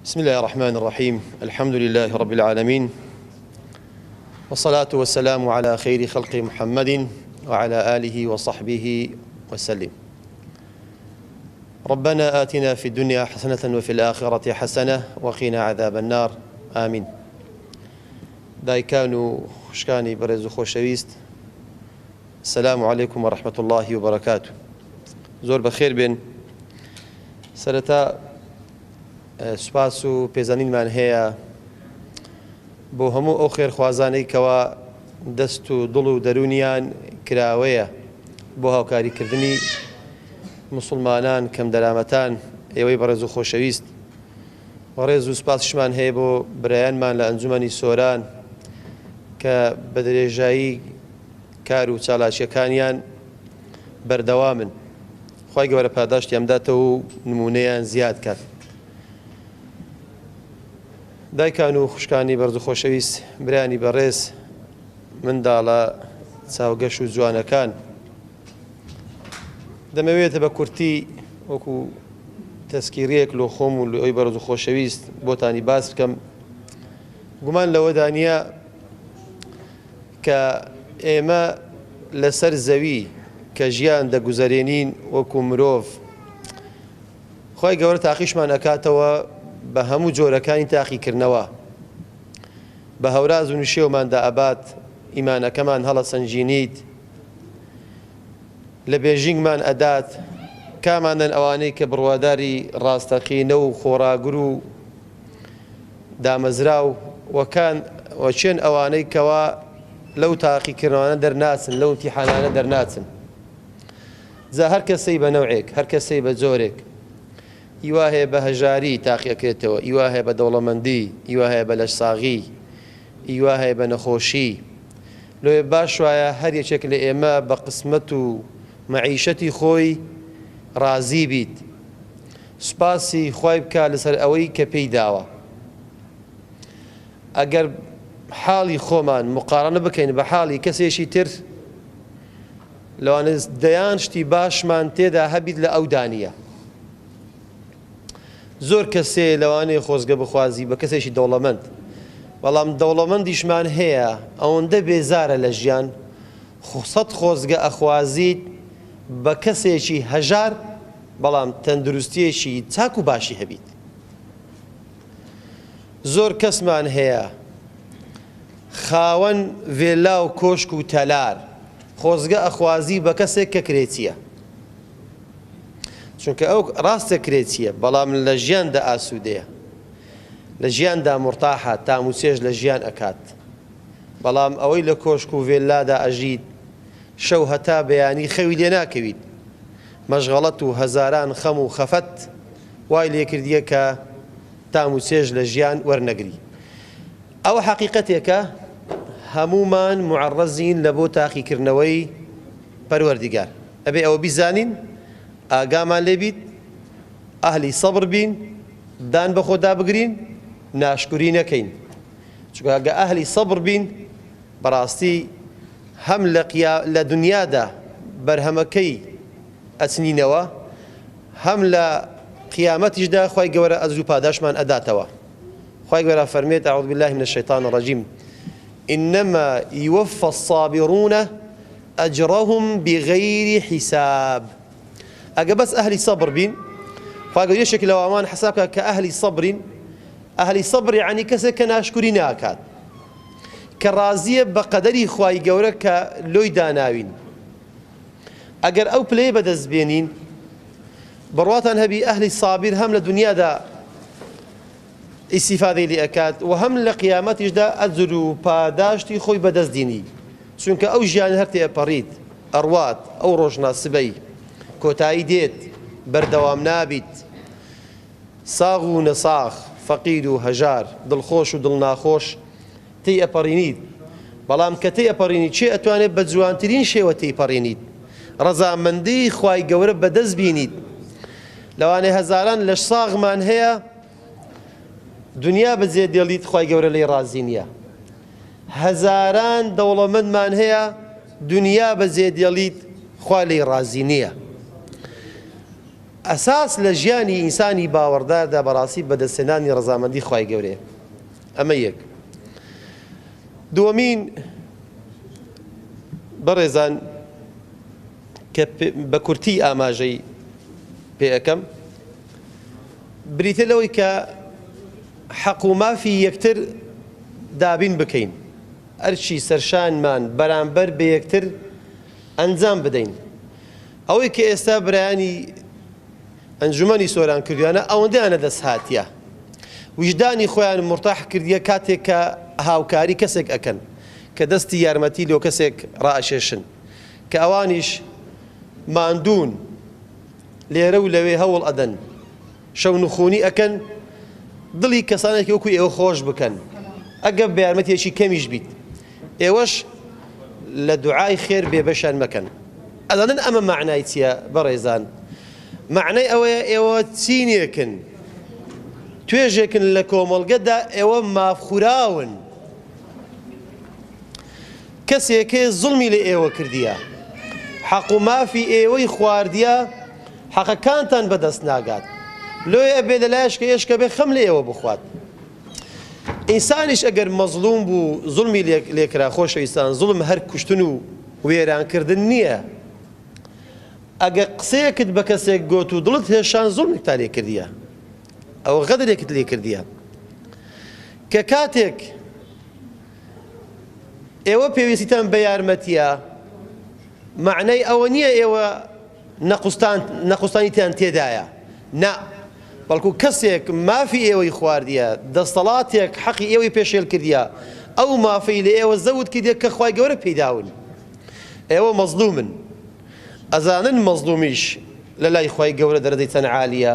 بسم الله الرحمن الرحيم. الحمد لله رب العالمين، والصلاة والسلام على خير خلق محمد وعلى آله وصحبه وسلم. ربنا آتنا في الدنيا حسنة وفي الآخرة حسنة وقنا عذاب النار، آمين. دایکان خوشکانی بەڕێز و خۆشەویست، السلام عليكم ورحمة الله وبركاته. زۆر بەخێر بێن. سەرەتا سوپاس و پێزانینمان هەیە بۆ هەموو ئەو خێرخوازانەی کەوا دەست و دڵ و دەرونیان کراوەیە بۆ هاوکاریکردنی مسلمانان کەم دەرامەتان، ئێوەی بەڕێز و خۆشەویست. ڕێز و سوپاسشمان هەیە بۆ برایانمان لە ئەنجومەنی سۆران کە بە درێژایی کار و چالاکیەکانیان بەردەوامن. خوای گەورە پاداشتیان بداتەوە و نمونەیان زیاد کات. دایکان و خوشکانی بەڕێز و خۆشەویست، برایانی بەڕێز، منداڵە چاوگەش و جوانەکان، دەمەوێتە بە کورتی وەکو تەسکیرەیەک لۆ خۆم و لۆی بەڕێز و خۆشەویست بۆتانی باس بکەم. گومان لەوەدانە کە ئێمە لەسەر زەوی کە ژیان دەگوزارێنین وەکو مرۆڤ، خوای گەورە تاقیشمان ئەکاتەوە بە هەموو جۆرەکانی تاقیکردنەوە. بە هەوراز و نوشێوماندا ئەبات، ئیمانەکەمان هەڵە سەنجینیت، لە بێژینگمان ئەدات، کاماندن ئەوانەی کە بڕواداری ڕاستەقینە و خۆراگر و دامەزرا و وەچێن ئەوانەی کەوا لەو تاقیکردنەوانە دەرناچن، لەو ئیمتیحانانە دەرناچن. جا هەر کەسەی بە نەوعێک، هەر کەسەی بە جۆرێک، ئیوا هەیە بە هەژاری تاقیەکرێتەوە، ئیوا هەیە بە دەوڵەمەندی، ئیوا هەیە بە لەشساغی، ئیوا هەیە بە نەخۆشی. لۆیە باش وایە هەر یەکێک لە ئێمە بە قسمەت و مەعیشەتی خۆی ڕازی بیت، سوپاسی خوای بکە لەسەر ئەوەی کە پێی داوە. ئەگەر حاڵی خۆمان مقارنە بکەین بە حاڵی کەسێکی تر، لەوانە دەیان شتی باشمان تێدا هەبیت لە ئەو دانیە. زۆر کەسێ لەوانەیە خۆزگە بخوازی بە کەسێکی دەوڵەمەند، بەڵام دەوڵەمەندیشمان هەیە ئەوەندە بێزارە لە ژیان، سەد خۆزگە ئەخوازیت بە کەسێکی هەژار بەڵام تەندروستیەکی چاک و باشی هەبیت. زۆر کەسمان هەیە خاوەن ڤێلا و کۆشک و تەلار، خۆزگە ئەخوازی بە کەسێک کە کرێچیە، چونکە ئەو ڕاستە کرێچیە بەڵام لە ژیاندا ئاسوودەیە، لە ژیاندا مرتاحە، تام و چێژ لە ژیان ئەکات. بەڵام ئەوەی لە کۆشک و ڤێلادا ئەژیت، شەو هەتا بەیانی خەوی لێ ناکەویت، مەشغەڵەت و هەزاران خەم و خەفەت وای لێکردیە کە تام و چێژ لە ژیان وەرنەگری. ئەوە حەقیقەتێکە، هەمومان معەڕەزین لە بۆ تاقیکردنەوەی پەروەردیگار. ئەبێ ئەوە بیزانین، ئاگامان لێبیت، ئەهلی سەبر بین، دان بە خۆدا بگرین، ناشکوری نەکەین. چونکە ئەگە ئەهلی سەبر بین، بەڕاستی هەم لە دنیادا بەرهەمەکەی ئەچنینەوە، هەم لە قیامەتیشدا خوای گەورە ئەجر و پاداشمان ئەداتەوە. خوای گەورە فەرمێت: أعوذ بالله من الشيطان الرجيم إنما يوفى الصابرون أجرهم بغير حساب. ئەگە بەس ئەهلی سەبر بین، خوای گەورە یەکێک لەو ئەوان حساب بکات کە ئەهلی سەبرین. ئەهلی سەبر یعنی کەسێک کە ناشکوری ناکات، کە ڕازیە بە قەدەری خوای گەورە کە لۆی داناوین. ئەگەر ئەو پلەیە بەدەست بێنین، بڕواتان هەبی ئەهلی سابر هەم لە دنیادا ئیسیفادەی لێ ئەکات و هەم لە قیامەتیشدا ئەجر و پاداشتی خۆی بەدەست دێنی، چونکە ئەو ژیان هەر تێپەڕیت، ئەڕوات ئەو ڕۆژناسبەی کۆتایی دێت، بەردەوام نابیت. ساغ و نەساغ، فەقیر و هەژار، دڵخۆش و دڵناخۆش تێی ئەپەڕینیت. بەڵام کە تێی ئەپەڕینیت، چێ ئەتوانێت بە جوانترین شێوە تێی پەڕینیت، ڕەزامەندی خوای گەورە بەدەست بینیت. لەوانەیە هەزاران لەش ساغمان هەیە، دنیا بەجێ دێڵیت خوای گەورە لێی ڕازی نییە. هەزاران دەوڵەمەندمان هەیە، دنیا بەجێ دێڵیت خوا لێی ڕازی نییە. ئەساس لە ژیانی ئینسانی باوەڕداردا بەڕاستی بەدەستهێنانی ڕەزامەندی خوای گەورەیە. ئەمە یەک. دووەمین بەڕێزان کە بە کورتی ئاماژەی پێ ئەەکەم بریتە لەوەی کە حەق و مافی یەکتر دابین بکەین، ئەرچی سەرشانمان بەرامبەر بە یەکتر ئەنجام بدەین. ئەوەی کە ئێستا برایانی ئەنجومەنی سۆران کردویانە ئەوەندەیانە دەست هاتیە، وجدانی خۆیان مرتاح کردیە کاتێک کە هاوکاری کەسێک ئەکەن کە دەستی یارمەتی لۆ کەسێک ڕائشێشن کە ئەوانیش ماندوون لێرە و لەوێ هەوڵ ئەدەن شەو نخوونی ئەکەن دڵی کەسانێکی وەکو ئێوە خۆش بکەن ئەگەر بە یارمەتێکی کەمیش بیت. ئێوەش لە دوعای خێر بێبەشان مەکەن. ئەزانن ئەمە معنای چییە بەڕێزان؟ معنای ئەوەیە ئێوە چینێکن، توێژێکن لە کۆمەڵگەدا، ئێوە مافخوراون. کەسێکێ زوڵمی لە ئێوە کردیە، حەق و مافی ئێوەی خواردیە، حەقەکانتان بەدەست ناگات، لۆی ئەبێ لەلایەشکە ئێشکە بێ خەم لە ئێوە بخوات. ئینسانیش ئەگەر مەزلوم بوو زوڵمی لێکرا، خۆشەویستان، زوڵم هەر کوشتن و وێرانکردن نییە. ئەگەر قسەیەکت بە کەسێک گۆت و دڵت هێشان زوڵمێکتا لێ کردیە، ئەوە غەدرێکت لێ کردیە. کە کاتێک ئێوە پێویستیتان بە یارمەتیە، معنای ئەوە نییە ئێوە نەقوستانیتیان تێدایە، نا، بەڵکو کەسێک مافی ئێوەی خواردیە، دەستەڵاتێک حەقی ئێوەی پێشێل کردیە، ئەو مافەی لە ئێوە زەوت کردیە کە خوای گەورە پێداون. ئێوە مەزلومن، ئەزانن مەزلومیش لە لای خوای گەورە دەرەجەی چەند عالیە.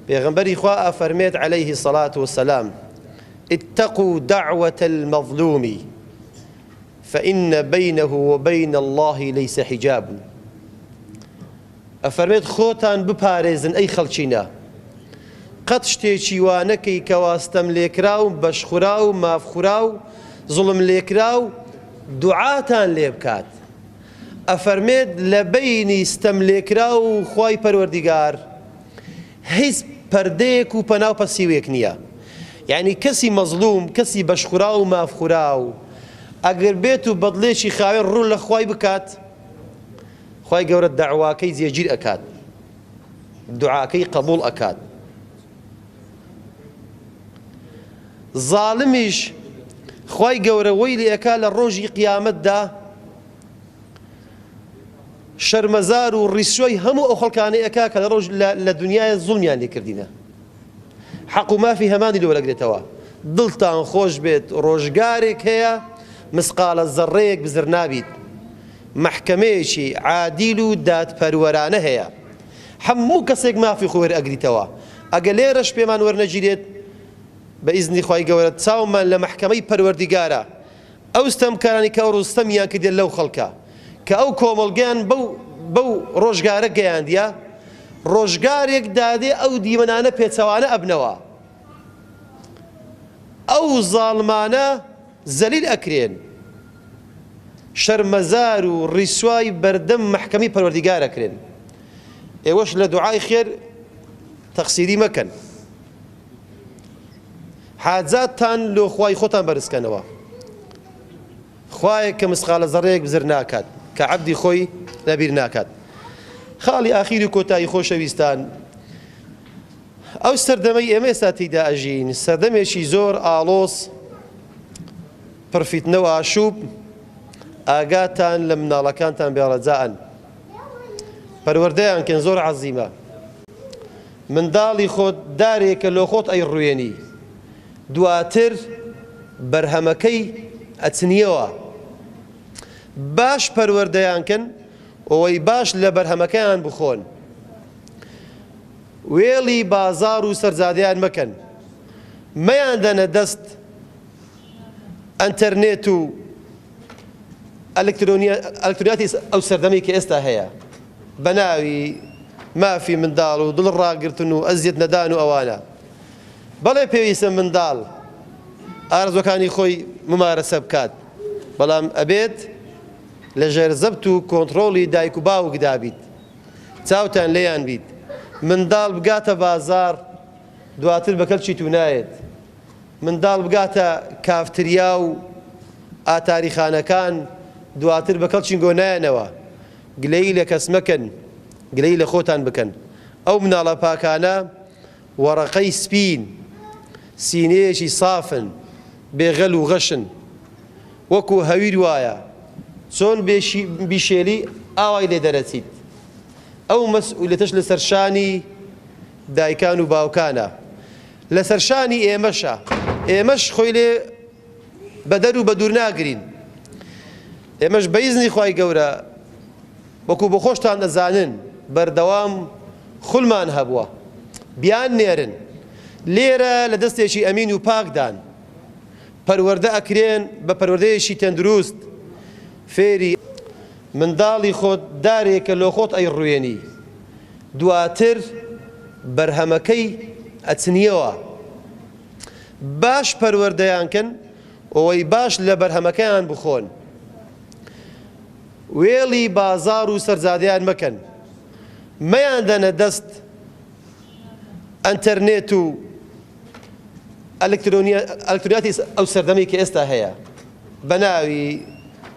پێغەمبەری خوا ئەفەرمێت عەلەیهی سەڵات وەسەلام: اتقوا دعوة المظلوم فإن بينه وبين الله ليس حجاب. ئەفەرمێت خۆتان بپارێزن ئەی خەڵچینە، قەت شتێکی وانەکەی کە واستەم لێکرا و بەشخورا و مافخورا و زوڵم لێکرا و دوعاتان لێ بکات. ئەفەرمێت لە بەینی ستەم لێکرا و خوای پەروەردیگار هیچ پەردەیەک و پەناو پەسیوێک نییە. یعنی کەسی مەزلوم، کەسی بەشخورا و مافخورا و ئەگەر بێت و بەدڵێکی خاوێن ڕوو لە خوای بکات، خوای گەورە دەعواکەی جێگیر ئەکات، دوعاکەی قبوڵ ئەکات. زاڵمیش خوای گەورە وەی لێ ئەکا لە ڕۆژی قیامەتدا شەرمەزار و ڕیسوەی هەموو ئەو خەڵکانەی ئەکا کە لە دنیای زوڵمیان لێ کردینە. حەق و مافی هەمانی لێوەرەگرێتەوە. دڵتان خۆش بێت ڕۆژگارێک هەیە مسقالە زەڕەیەک بزر نابیت، محکەمەیەکی عادیل و دادپەروەرانە هەیە، هەموو کەسێک مافی خۆی وەرئەگریتەوە. ئەگە لێرەش پێمان وەرنەگیرێت بە ئیزنی خوای گەورە چاومان لە محکەمەی پەروەردیگارە ئەو ستەمکارانی کە ڕوستەمیان کردێت لەو خەڵکە کە ئەو کۆمەڵگەیان بەو ڕۆژگارە گەیاندیە، ڕۆژگارێک دادێ ئەو دیمەنانە پێچەوانە ئەبنەوە، ئەو زاڵمانە زەلیل ئەکرێن، شەرمەزار و ڕیسوای بەردەم محکەمی پەروەردیگار ئەکرێن. ئێوەش لە دوعای خێر تەقسیری مەکەن، حاجاتتان لۆ خوای خۆتان بەرزکەنەوە. خوایە کە مسقالە زەڕەیەک بزر ناکات، کە عەبدی خۆی لەبیر ناکات. خاڵی ئاخیر و کۆتایی خۆشەویستان، ئەو سەردەمەی ئێمە ئێستا تێیدا ئەژین سەردەمێکی زۆر ئاڵۆز، پڕفیتنە و ئاشوب. ئاگاتان لە مناڵەکانتان بێڕەجاءن، پەروەردەیان کەن، زۆر عەزیمە. منداڵی خۆت دارێکە لۆ خۆت ئەیڕوێنی، دواتر بەرهەمەکەی ئەچنیەوە. باش پەروەردەیان کەن، ئەوەی باش لە بەرهەمەکەیان بخۆن، وێڵی بازار و سەرزادەیان مەکەن، مەیاندەنە دەست ئەنتەرنێت و ئەلکترۆنیاتی ئەو سەردەمەی کە ئێستا هەیە بە ناوی مافی منداڵ و دڵڕاگرتن و ئەزیەت نەدان و ئەوانە. بەڵێ پێویستە منداڵ ئارزوەکانی خۆی ممارەسە بکات، بەڵام ئەبێت لە ژێر زەبت و کۆنتڕۆڵی دایک و باوکدا بیت، چاوتان لێیان بیت منداڵ بگاتە بازار دواتر بە کەلکی تو نایێت منداڵ بگاتە کافتریا و ئاتاریخانەکان دواتر بە کەڵکی گۆ نایەنەوە گلەی لە کەس مەکەن گلەی لە خۆتان بکەن ئەو مناڵە پاکانە وەڕەقەی سپین سینەیەکی سافن بێغەل و غەشن وەکو هەویر وایە چۆن بیشێلی ئاوای لێ دەرەچیت ئەو مەسئولیەتەش لەسەر شانی دایکان و باوکانە لەسەر شانی ئێمەشە ئێمەش خۆی لێ بەدەر و بەدوور ناگرین ئێمەش بەیزنی خوای گەورە وەکو بۆ خۆشتان دەزانن بەردەوام خولمان هەبووە بیان نێرن لێرە لە دەستێکی ئەمین و پاکدان پەروەردە ئەکرێن بە پەروەردەیەکی تەندروست فێری منداڵی خۆت دارێکە لۆ خۆت ئەیڕوێنی دواتر بەرهەمەکەی ئەچنیەوە باش پەروەردەیانکەن ئەوەی باش لە بەرهەمەکەیان بخۆن وێڵی بازار و سەرزادەیان مەکەن مەیان دەنە دەست ئەنتەرنێت و ئەلکترۆنیاتی ئەو سەردەمی کە ئێستا هەیە بە ناوی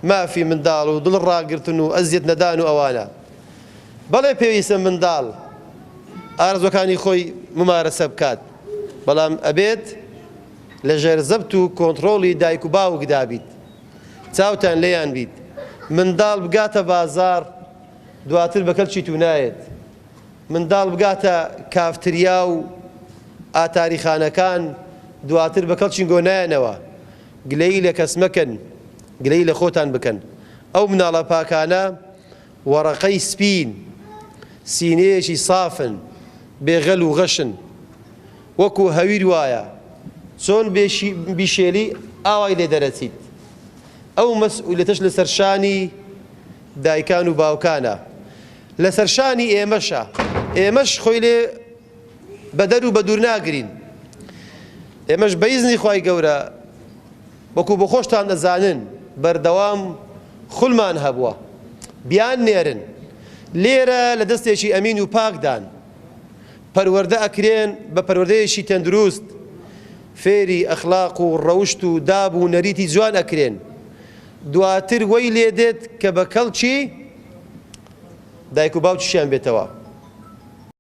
مافی منداڵ و دڵ ڕاگرتن و ئەزیەت نەدان و ئەوانە بەڵێ پێویستە منداڵ ئارزوەکانی خۆی ممارەسە بکات بەڵام ئەبێت لە ژێر زەبت و کۆنتڕۆڵی دایک و باوکدا بیت چاوتان لێیان بیت منداڵ بگاتە بازار دواتر بە کەلکی تو نایێت منداڵ بگاتە کافتریا و ئاتاریخانەکان دواتر بە کەڵکی گۆ نایەنەوە گلەی لە کەس مەکەن گلەی لە خۆتان بکەن ئەو مناڵە پاکانە وەڕەقەی سپین سینەیەکی سافن بێغەل و غەشن وەکو هەویر وایە چۆن بیشێلی ئاوای لێ دەرەچیت ئەو مەسئولیەتەش لەسەر شانی دایکان و باوکانە لەسەر شانی ئێمەشە ئێمەش خۆی لێ بەدەر و بەدوور ناگرین ئێمەش بەیزنی خوای گەورە وەکو بۆ خۆشتان دەزانن بەردەوام خولمان هەبووە بیان نێرن لێرە لە دەستێکی ئەمین و پاکدان پەروەردە ئەکرێن بە پەروەردەیەکی تەندروست فێری ئەخلاق و ڕەوشت و داب و نەریتی جوان ئەکرێن دواتر وەی لێ دێت کە بە کەڵکی دایک و باوکیشیان بێتەوە